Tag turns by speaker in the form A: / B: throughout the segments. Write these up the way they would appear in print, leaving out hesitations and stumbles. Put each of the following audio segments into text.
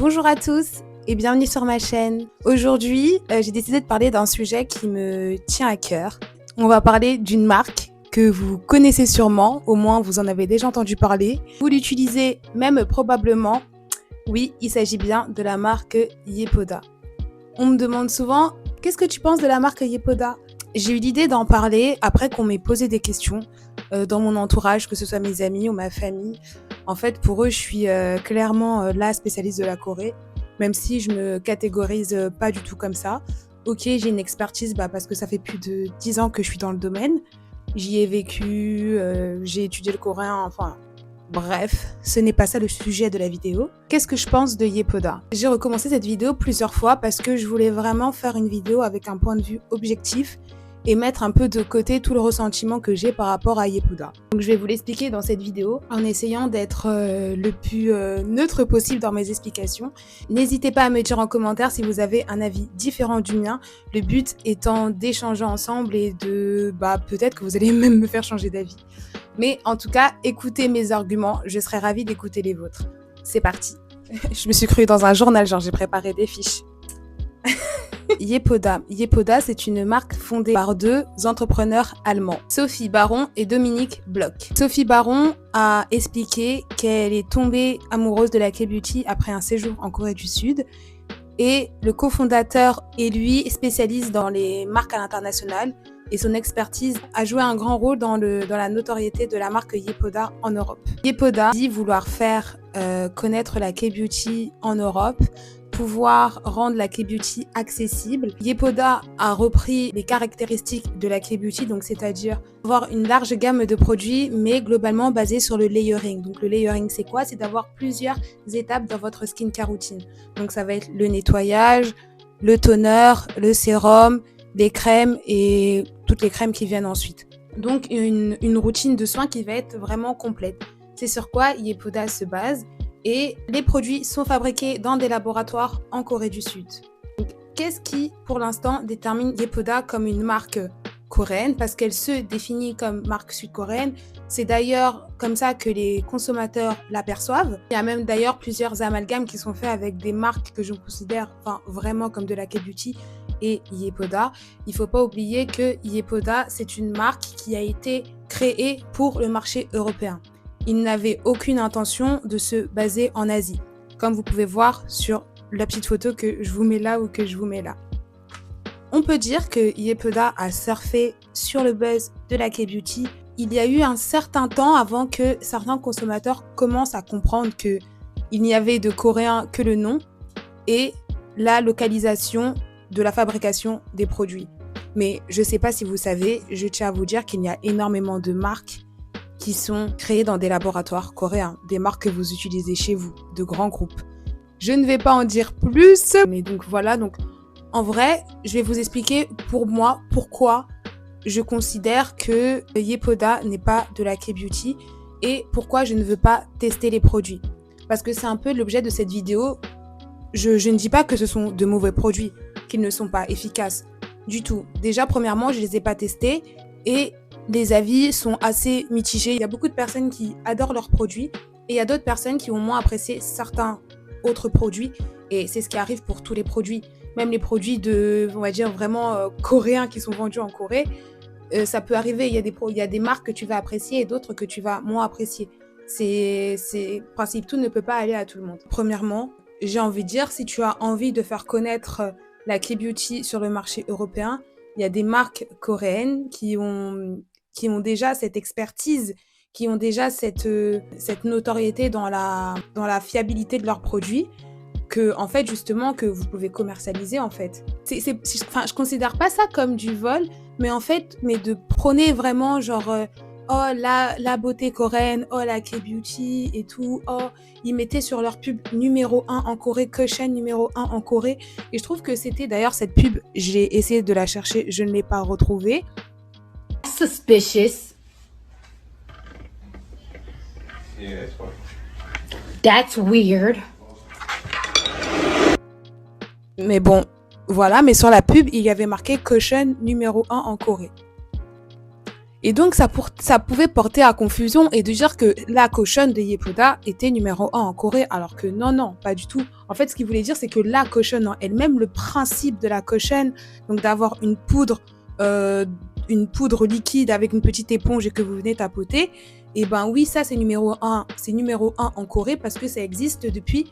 A: Bonjour à tous et bienvenue sur ma chaîne. Aujourd'hui, j'ai décidé de parler d'un sujet qui me tient à cœur. On va parler d'une marque que vous connaissez sûrement, au moins vous en avez déjà entendu parler. Vous l'utilisez même probablement. Oui, il s'agit bien de la marque Yepoda. On me demande souvent, qu'est-ce que tu penses de la marque Yepoda ? J'ai eu l'idée d'en parler après qu'on m'ait posé des questions dans mon entourage, que ce soit mes amis ou ma famille. En fait, pour eux, je suis clairement la spécialiste de la Corée, même si je me catégorise pas du tout comme ça. Ok, j'ai une expertise parce que ça fait plus de 10 ans que je suis dans le domaine. J'y ai vécu, j'ai étudié le coréen, enfin bref, ce n'est pas ça le sujet de la vidéo. Qu'est-ce que je pense de Yepoda ? J'ai recommencé cette vidéo plusieurs fois parce que je voulais vraiment faire une vidéo avec un point de vue objectif et mettre un peu de côté tout le ressentiment que j'ai par rapport à Yepoda. Donc je vais vous l'expliquer dans cette vidéo en essayant d'être le plus neutre possible dans mes explications. N'hésitez pas à me dire en commentaire si vous avez un avis différent du mien. Le but étant d'échanger ensemble et de peut-être que vous allez même me faire changer d'avis. Mais en tout cas, écoutez mes arguments, je serais ravie d'écouter les vôtres. C'est parti. Je me suis crue dans un journal, genre j'ai préparé des fiches. Yepoda. Yepoda, c'est une marque fondée par deux entrepreneurs allemands, Sophie Baron et Dominique Bloch. Sophie Baron a expliqué qu'elle est tombée amoureuse de la K-beauty après un séjour en Corée du Sud. Et le cofondateur est lui spécialiste dans les marques à l'international et son expertise a joué un grand rôle dans la notoriété de la marque Yepoda en Europe. Yepoda dit vouloir faire connaître la K-beauty en Europe, pouvoir rendre la K-beauty accessible. Yepoda a repris les caractéristiques de la K-beauty, donc c'est-à-dire avoir une large gamme de produits, mais globalement basée sur le layering. Donc le layering, c'est quoi ? C'est d'avoir plusieurs étapes dans votre skincare routine. Donc ça va être le nettoyage, le toner, le sérum, les crèmes et toutes les crèmes qui viennent ensuite. Donc une routine de soins qui va être vraiment complète. C'est sur quoi Yepoda se base. Et les produits sont fabriqués dans des laboratoires en Corée du Sud. Donc, qu'est-ce qui, pour l'instant, détermine Yepoda comme une marque coréenne ? Parce qu'elle se définit comme marque sud-coréenne. C'est d'ailleurs comme ça que les consommateurs l'aperçoivent. Il y a même d'ailleurs plusieurs amalgames qui sont faits avec des marques que je considère vraiment comme de la K-beauty et Yepoda. Il ne faut pas oublier que Yepoda, c'est une marque qui a été créée pour le marché européen. Il n'avait aucune intention de se baser en Asie, comme vous pouvez voir sur la petite photo que je vous mets là ou que je vous mets là. On peut dire que Yepoda a surfé sur le buzz de la K-beauty. Il y a eu un certain temps avant que certains consommateurs commencent à comprendre qu'il n'y avait de coréen que le nom et la localisation de la fabrication des produits. Mais je ne sais pas si vous savez, je tiens à vous dire qu'il y a énormément de marques qui sont créés dans des laboratoires coréens, des marques que vous utilisez chez vous, de grands groupes. Je ne vais pas en dire plus, mais donc voilà, donc en vrai, je vais vous expliquer pour moi pourquoi je considère que Yepoda n'est pas de la K-beauty et pourquoi je ne veux pas tester les produits. Parce que c'est un peu l'objet de cette vidéo. Je ne dis pas que ce sont de mauvais produits, qu'ils ne sont pas efficaces du tout. Déjà, premièrement, je ne les ai pas testés et les avis sont assez mitigés. Il y a beaucoup de personnes qui adorent leurs produits et il y a d'autres personnes qui ont moins apprécié certains autres produits. Et c'est ce qui arrive pour tous les produits. Même les produits on va dire, vraiment coréens qui sont vendus en Corée, ça peut arriver. Il y a des marques que tu vas apprécier et d'autres que tu vas moins apprécier. C'est principe, tout ne peut pas aller à tout le monde. Premièrement, j'ai envie de dire, si tu as envie de faire connaître la K-beauty sur le marché européen, il y a des marques coréennes qui ont déjà cette expertise, qui ont déjà cette notoriété dans la fiabilité de leurs produits, que en fait justement que vous pouvez commercialiser en fait. Je considère pas ça comme du vol, mais en fait, de prôner vraiment genre oh la beauté coréenne, oh la K-beauty et tout, oh ils mettaient sur leur pub numéro 1 en Corée, Kushan numéro 1 en Corée, et je trouve que c'était d'ailleurs cette pub, j'ai essayé de la chercher, je ne l'ai pas retrouvée.
B: Suspicious.
C: Yeah, that's fine.
B: That's weird.
A: Mais bon, voilà, mais sur la pub, il y avait marqué Kushan numéro 1 en Corée. Et donc, ça pouvait porter à confusion et de dire que la caution de Yepoda était numéro 1 en Corée, alors que non, pas du tout. En fait, ce qu'il voulait dire, c'est que la caution en elle-même, le principe de la caution, donc d'avoir une poudre liquide avec une petite éponge et que vous venez tapoter, et ben oui, ça c'est numéro 1. C'est numéro 1 en Corée parce que ça existe depuis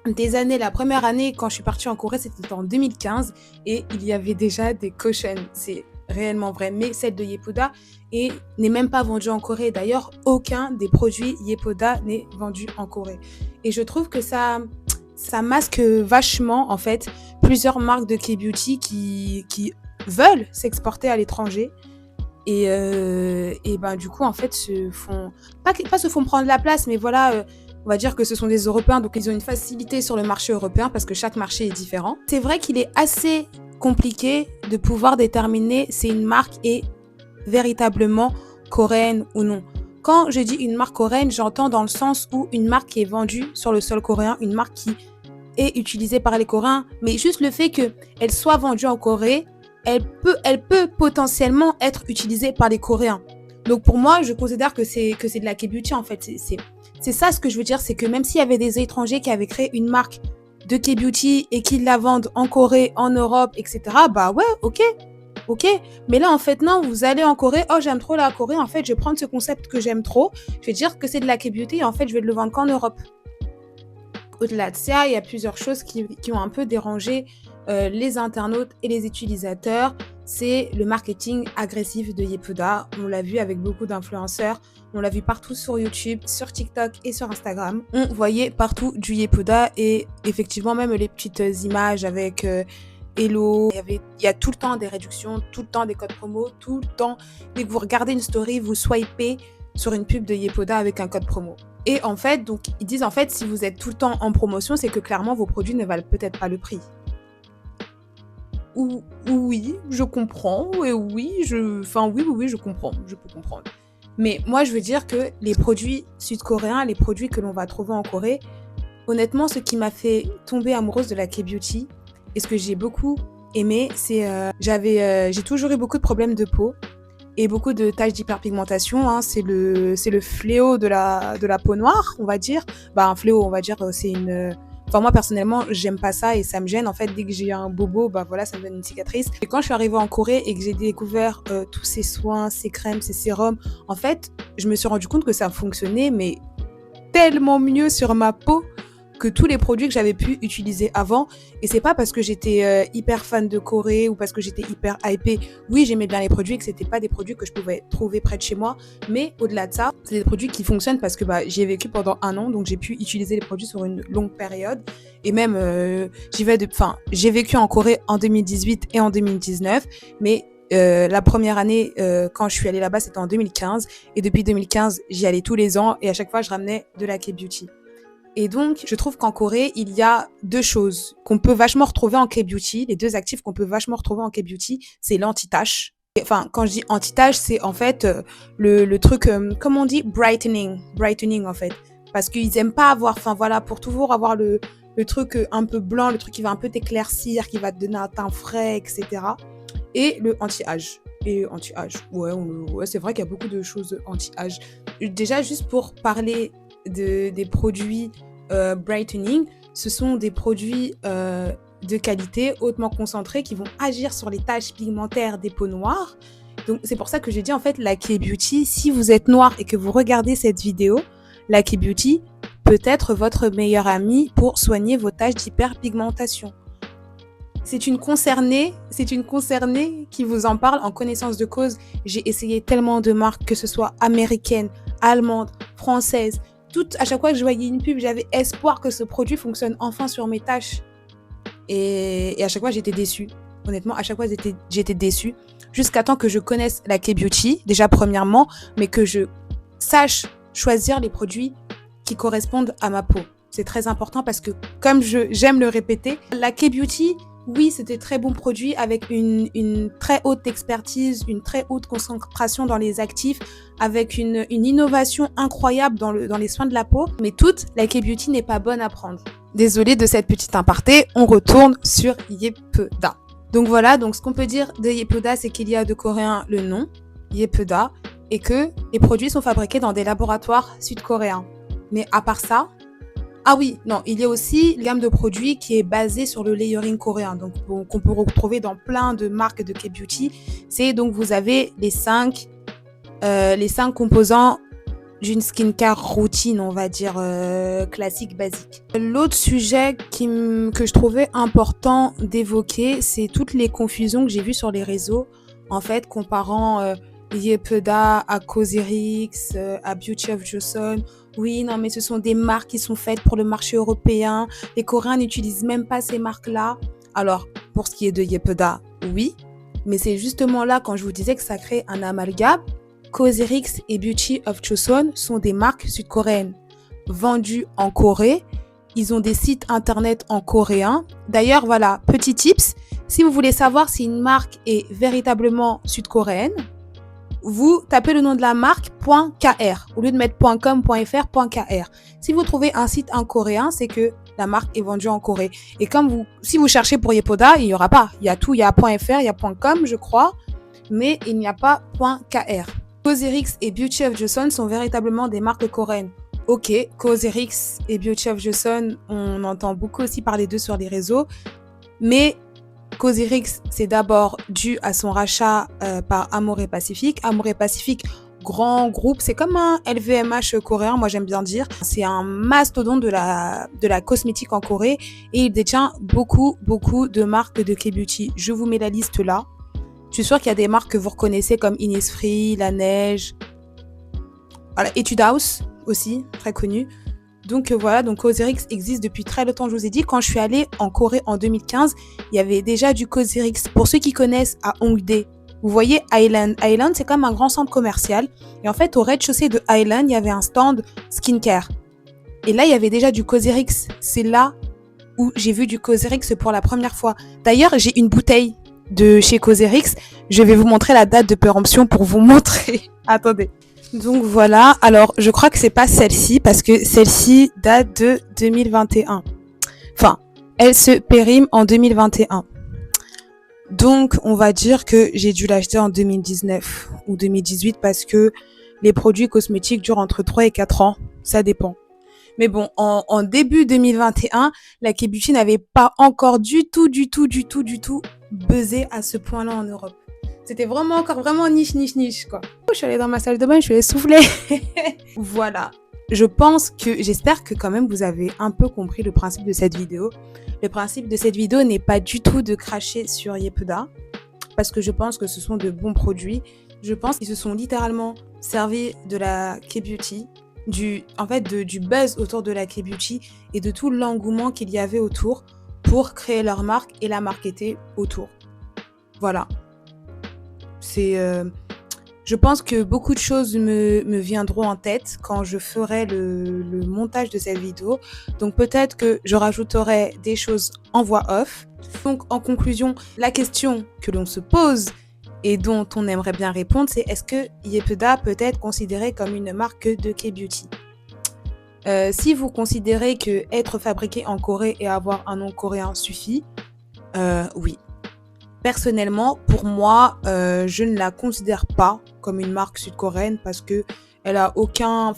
A: des années. La première année, quand je suis partie en Corée, c'était en 2015 et il y avait déjà des cautions. C'est réellement vrai, mais celle de Yepoda n'est même pas vendue en Corée. D'ailleurs, aucun des produits Yepoda n'est vendu en Corée. Et je trouve que ça masque vachement, en fait, plusieurs marques de K-beauty qui veulent s'exporter à l'étranger et ben du coup, en fait, pas se font prendre la place, mais voilà, on va dire que ce sont des Européens, donc ils ont une facilité sur le marché européen parce que chaque marché est différent. C'est vrai qu'il est assez compliqué de pouvoir déterminer si une marque est véritablement coréenne ou non. Quand je dis une marque coréenne, j'entends dans le sens où une marque qui est vendue sur le sol coréen, une marque qui est utilisée par les Coréens, mais juste le fait qu'elle soit vendue en Corée, elle peut potentiellement être utilisée par les Coréens. Donc pour moi, je considère que c'est de la K-beauty en fait. C'est ça ce que je veux dire, c'est que même s'il y avait des étrangers qui avaient créé une marque de K-beauty et qui la vendent en Corée, en Europe, etc., bah ouais, ok. Mais là, en fait, non, vous allez en Corée, oh, j'aime trop la Corée, en fait, je vais prendre ce concept que j'aime trop, je vais dire que c'est de la K-beauty et en fait, je vais le vendre qu'en Europe. Au-delà de ça, il y a plusieurs choses qui ont un peu dérangé les internautes et les utilisateurs. C'est le marketing agressif de Yepoda. On l'a vu avec beaucoup d'influenceurs. On l'a vu partout sur YouTube, sur TikTok et sur Instagram. On voyait partout du Yepoda et effectivement même les petites images avec Hello. Il y a tout le temps des réductions, tout le temps des codes promo, tout le temps. Dès que vous regardez une story, vous swipez sur une pub de Yepoda avec un code promo. Et en fait, donc, ils disent en fait, si vous êtes tout le temps en promotion, c'est que clairement, vos produits ne valent peut-être pas le prix. Oui, je comprends. Et oui, je comprends. Je peux comprendre. Mais moi, je veux dire que les produits sud-coréens, les produits que l'on va trouver en Corée, honnêtement, ce qui m'a fait tomber amoureuse de la K-beauty, et ce que j'ai beaucoup aimé, c'est j'ai toujours eu beaucoup de problèmes de peau et beaucoup de taches d'hyperpigmentation, hein. C'est le fléau de la peau noire, on va dire. Bah, un fléau, on va dire, c'est une... Enfin, moi, personnellement, j'aime pas ça et ça me gêne. En fait, dès que j'ai un bobo, bah voilà, ça me donne une cicatrice. Et quand je suis arrivée en Corée et que j'ai découvert tous ces soins, ces crèmes, ces sérums, en fait, je me suis rendu compte que ça fonctionnait, mais tellement mieux sur ma peau que tous les produits que j'avais pu utiliser avant. Et c'est pas parce que j'étais hyper fan de Corée ou parce que j'étais hyper hypée. Oui, j'aimais bien les produits et que c'était pas des produits que je pouvais trouver près de chez moi. Mais au-delà de ça, c'est des produits qui fonctionnent parce que bah, j'y ai vécu pendant 1 an, donc j'ai pu utiliser les produits sur une longue période. Et même, j'ai vécu en Corée en 2018 et en 2019, mais la première année, quand je suis allée là-bas, c'était en 2015. Et depuis 2015, j'y allais tous les ans et à chaque fois, je ramenais de la K-beauty. Et donc, je trouve qu'en Corée, il y a 2 choses qu'on peut vachement retrouver en K-beauty. Les 2 actifs qu'on peut vachement retrouver en K-beauty, c'est l'anti-tache. Enfin, quand je dis anti-tache, c'est en fait le truc, comment on dit, brightening en fait. Parce qu'ils aiment pas avoir, enfin voilà, pour toujours avoir le truc un peu blanc, le truc qui va un peu t'éclaircir, qui va te donner un teint frais, etc. Et le anti-âge. Et anti-âge, ouais, c'est vrai qu'il y a beaucoup de choses anti-âge. Déjà, juste pour parler des produits brightening, ce sont des produits de qualité hautement concentrés qui vont agir sur les taches pigmentaires des peaux noires. Donc c'est pour ça que j'ai dit en fait la K-beauty, si vous êtes noir et que vous regardez cette vidéo, la K-beauty peut être votre meilleure amie pour soigner vos taches d'hyperpigmentation. C'est une concernée qui vous en parle en connaissance de cause. J'ai essayé tellement de marques, que ce soit américaines, allemandes, françaises. À chaque fois que je voyais une pub, j'avais espoir que ce produit fonctionne enfin sur mes taches. Et à chaque fois, j'étais déçue. Honnêtement, à chaque fois, j'étais déçue. Jusqu'à temps que je connaisse la K-beauty, déjà premièrement, mais que je sache choisir les produits qui correspondent à ma peau. C'est très important parce que, comme j'aime le répéter, la K-beauty, oui, c'était très bon produit avec une très haute expertise, une très haute concentration dans les actifs, avec une innovation incroyable dans les soins de la peau. Mais toute la K-beauty n'est pas bonne à prendre. Désolée de cette petite aparté, on retourne sur Yepoda. Donc voilà, donc ce qu'on peut dire de Yepoda, c'est qu'il y a de coréen le nom. Yepeda et que les produits sont fabriqués dans des laboratoires sud-coréens. Mais à part ça, ah oui, non, il y a aussi une gamme de produits qui est basée sur le layering coréen, donc qu'on peut retrouver dans plein de marques de K-beauty. C'est donc vous avez les 5 composants d'une skincare routine, on va dire classique, basique. L'autre sujet que je trouvais important d'évoquer, c'est toutes les confusions que j'ai vues sur les réseaux, en fait, comparant Yepeda à Cosrx, à Beauty of Joseon. Oui, non, mais ce sont des marques qui sont faites pour le marché européen. Les Coréens n'utilisent même pas ces marques-là. Alors, pour ce qui est de Yepeda, oui, mais c'est justement là quand je vous disais que ça crée un amalgame. Cosrx et Beauty of Joseon sont des marques sud-coréennes vendues en Corée. Ils ont des sites internet en coréen. D'ailleurs, voilà, petit tips, si vous voulez savoir si une marque est véritablement sud-coréenne, vous tapez le nom de la marque .kr au lieu de mettre .com, .fr, .kr. Si vous trouvez un site en coréen, c'est que la marque est vendue en Corée. Et si vous cherchez pour Yepeda, il n'y aura pas. Il y a tout, il y a .fr, il y a .com, je crois, mais il n'y a pas .kr. Cosrx et Beauty of Joseon sont véritablement des marques coréennes. Ok, Cosrx et Beauty of Joseon, on entend beaucoup aussi parler d'eux sur les réseaux, mais Cosrx, c'est d'abord dû à son rachat par Amore Pacific. Amore Pacific, grand groupe, c'est comme un LVMH coréen, moi j'aime bien dire. C'est un mastodonte de la cosmétique en Corée et il détient beaucoup de marques de K-beauty. Je vous mets la liste là. Je suis sûre qu'il y a des marques que vous reconnaissez comme Innisfree, La Neige, voilà, Etude House aussi, très connu. Donc voilà, donc Cosrx existe depuis très longtemps, je vous ai dit. Quand je suis allée en Corée en 2015, il y avait déjà du Cosrx. Pour ceux qui connaissent à Hongdae, vous voyez Island. Island, c'est comme un grand centre commercial. Et en fait, au rez-de-chaussée de Island, il y avait un stand skincare. Et là, il y avait déjà du Cosrx. C'est là où j'ai vu du Cosrx pour la première fois. D'ailleurs, j'ai une bouteille de chez Cosrx. Je vais vous montrer la date de péremption pour vous montrer. Attendez. Donc voilà, alors je crois que c'est pas celle-ci parce que celle-ci date de 2021. Enfin, elle se périme en 2021. Donc on va dire que j'ai dû l'acheter en 2019 ou 2018 parce que les produits cosmétiques durent entre 3 et 4 ans, ça dépend. Mais bon, en début 2021, la K-beauty n'avait pas encore du tout buzzé à ce point-là en Europe. C'était vraiment encore vraiment niche, quoi. Je suis allée dans ma salle de bain, je suis allée souffler. Voilà. J'espère que quand même vous avez un peu compris le principe de cette vidéo. Le principe de cette vidéo n'est pas du tout de cracher sur Yepeda, parce que je pense que ce sont de bons produits. Je pense qu'ils se sont littéralement servis de la K-beauty, du buzz autour de la K-beauty et de tout l'engouement qu'il y avait autour pour créer leur marque et la marketer autour. Voilà. Je pense que beaucoup de choses me viendront en tête quand je ferai le montage de cette vidéo. Donc peut-être que je rajouterai des choses en voix off. Donc en conclusion, la question que l'on se pose et dont on aimerait bien répondre, c'est est-ce que Yepeda peut être considéré comme une marque de K-beauty ? Si vous considérez que être fabriqué en Corée et avoir un nom coréen suffit, oui. Personnellement, pour moi, je ne la considère pas comme une marque sud-coréenne parce que elle a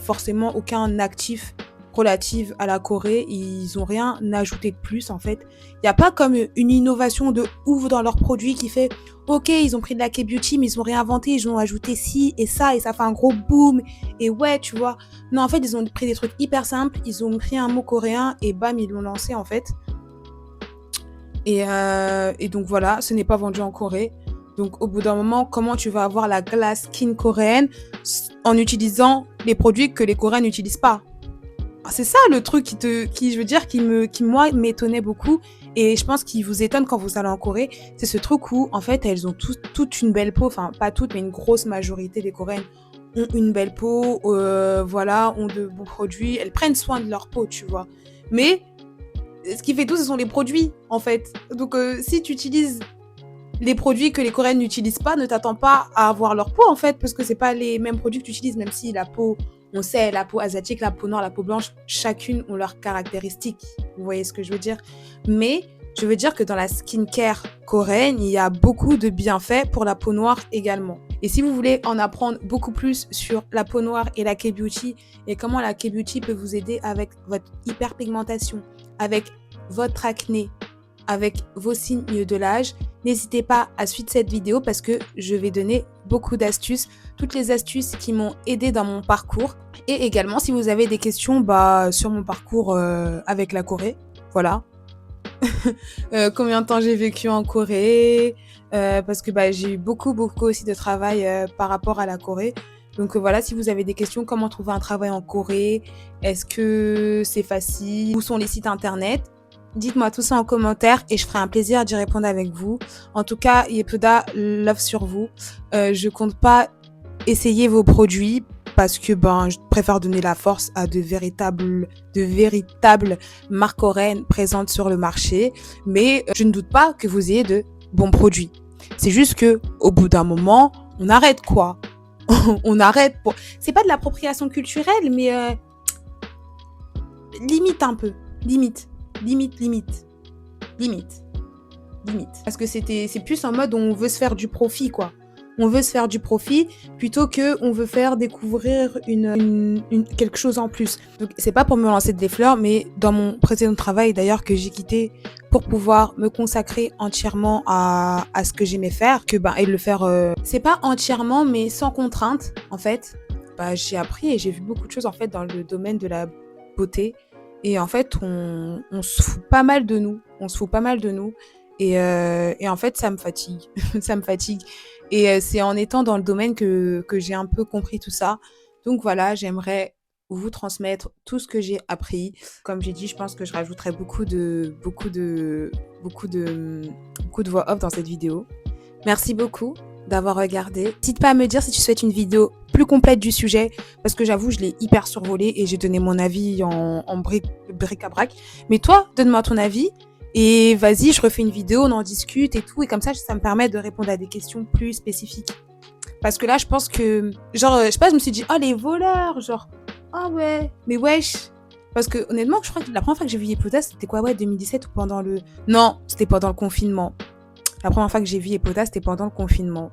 A: forcément aucun actif relatif à la Corée. Ils ont rien ajouté de plus en fait. Il n'y a pas comme une innovation de ouf dans leurs produits qui fait ok, ils ont pris de la K-beauty mais ils ont réinventé, ils ont ajouté ci et ça fait un gros boom et ouais, tu vois. Non, en fait, ils ont pris des trucs hyper simples, ils ont pris un mot coréen et bam, ils l'ont lancé en fait. Et donc voilà, ce n'est pas vendu en Corée. Donc au bout d'un moment, comment tu vas avoir la glace skin coréenne en utilisant les produits que les Coréens n'utilisent pas ? C'est ça le truc qui moi m'étonnait beaucoup et je pense qu'il vous étonne quand vous allez en Corée, c'est ce truc où en fait elles ont toute une belle peau, enfin pas toutes mais une grosse majorité des Coréennes ont une belle peau, voilà, ont de beaux produits, elles prennent soin de leur peau, tu vois. Mais ce qui fait tout, ce sont les produits, en fait. Donc, si tu utilises les produits que les Coréennes n'utilisent pas, ne t'attends pas à avoir leur peau, en fait, parce que c'est pas les mêmes produits que tu utilises, même si la peau, on sait, la peau asiatique, la peau noire, la peau blanche, chacune ont leurs caractéristiques. Vous voyez ce que je veux dire ? Mais je veux dire que dans la skincare coréenne, il y a beaucoup de bienfaits pour la peau noire également. Et si vous voulez en apprendre beaucoup plus sur la peau noire et la K-beauty et comment la K-beauty peut vous aider avec votre hyperpigmentation, avec votre acné, avec vos signes de l'âge, n'hésitez pas à suivre cette vidéo parce que je vais donner beaucoup d'astuces, toutes les astuces qui m'ont aidé dans mon parcours. Et également, si vous avez des questions sur mon parcours avec la Corée, voilà. Combien de temps j'ai vécu en Corée, parce que j'ai eu beaucoup aussi de travail par rapport à la Corée. Donc voilà, si vous avez des questions, comment trouver un travail en Corée, est-ce que c'est facile, où sont les sites internet, dites-moi tout ça en commentaire et je ferai un plaisir d'y répondre avec vous. En tout cas, Yepuda, love sur vous. Je compte pas essayer vos produits parce que je préfère donner la force à de véritables marques coréennes présentes sur le marché. Mais je ne doute pas que vous ayez de bons produits. C'est juste que au bout d'un moment, on arrête quoi. On arrête. C'est pas de l'appropriation culturelle, mais limite un peu. Limite. Parce que c'est plus en mode on veut se faire du profit, quoi. On veut se faire du profit plutôt que on veut faire découvrir quelque chose en plus. Donc c'est pas pour me lancer des fleurs, mais dans mon précédent travail d'ailleurs que j'ai quitté pour pouvoir me consacrer entièrement à ce que j'aimais faire, et le faire c'est pas entièrement mais sans contrainte en fait. J'ai appris et j'ai vu beaucoup de choses en fait dans le domaine de la beauté et en fait on se fout pas mal de nous. Et en fait, ça me fatigue. Ça me fatigue. Et c'est en étant dans le domaine que j'ai un peu compris tout ça. Donc voilà, j'aimerais vous transmettre tout ce que j'ai appris. Comme j'ai dit, je pense que je rajouterai beaucoup de voix off dans cette vidéo. Merci beaucoup d'avoir regardé. N'hésite pas à me dire si tu souhaites une vidéo plus complète du sujet, parce que j'avoue, je l'ai hyper survolé et j'ai donné mon avis en bric-à-brac. Mais toi, donne-moi ton avis. Et vas-y, je refais une vidéo, on en discute et tout. Et comme ça me permet de répondre à des questions plus spécifiques. Parce que là, je pense que... je me suis dit, oh, les voleurs, ah ouais, mais wesh. Parce que honnêtement, je crois que la première fois que j'ai vu Yepuda, c'était quoi, 2017 ou pendant le... Non, c'était pendant le confinement. La première fois que j'ai vu Yepuda, c'était pendant le confinement.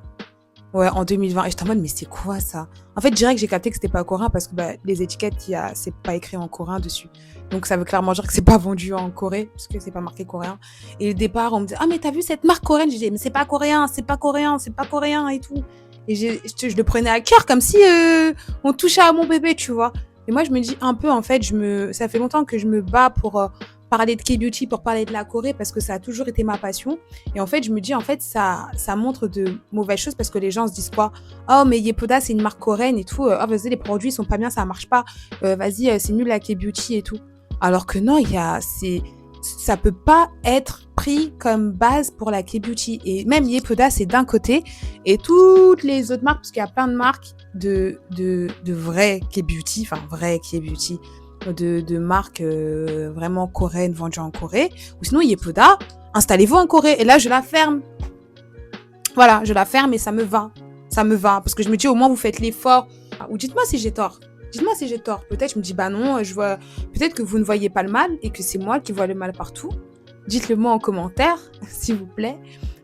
A: Ouais, en 2020. Et j'étais en mode, mais c'est quoi ça? En fait, je dirais que j'ai capté que c'était pas coréen parce que les étiquettes, c'est pas écrit en coréen dessus. Donc ça veut clairement dire que c'est pas vendu en Corée parce que c'est pas marqué coréen. Et au départ, on me dit, ah mais t'as vu cette marque coréenne? Je dis, mais c'est pas coréen et tout. Et je le prenais à cœur comme si on touchait à mon bébé, tu vois. Et moi, je me dis un peu, en fait, ça fait longtemps que je me bats pour parler de K-beauty, pour parler de la Corée parce que ça a toujours été ma passion. Et en fait, je me dis, en fait, ça montre de mauvaises choses parce que les gens se disent quoi? Oh, mais Yepuda, c'est une marque coréenne et tout. Oh, vas-y, les produits sont pas bien, ça marche pas. Vas-y, c'est nul la K-beauty et tout. Alors que non, ça peut pas être pris comme base pour la K-beauty. Et même Yepuda, c'est d'un côté. Et toutes les autres marques, parce qu'il y a plein de marques de vraies K-beauty, de marques vraiment coréennes vendues en Corée. Ou sinon, Yepuda, installez-vous en Corée. Et là, je la ferme. Voilà, je la ferme et ça me va. Parce que je me dis, au moins, vous faites l'effort. Ou dites-moi si j'ai tort. Peut-être je me dis, non, peut-être que vous ne voyez pas le mal et que c'est moi qui vois le mal partout. Dites-le moi en commentaire, s'il vous plaît.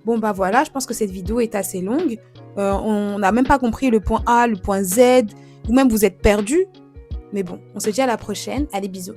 A: Bon, voilà, je pense que cette vidéo est assez longue. On n'a même pas compris le point A, le point Z, ou même vous êtes perdu. Mais bon, on se dit à la prochaine. Allez, bisous.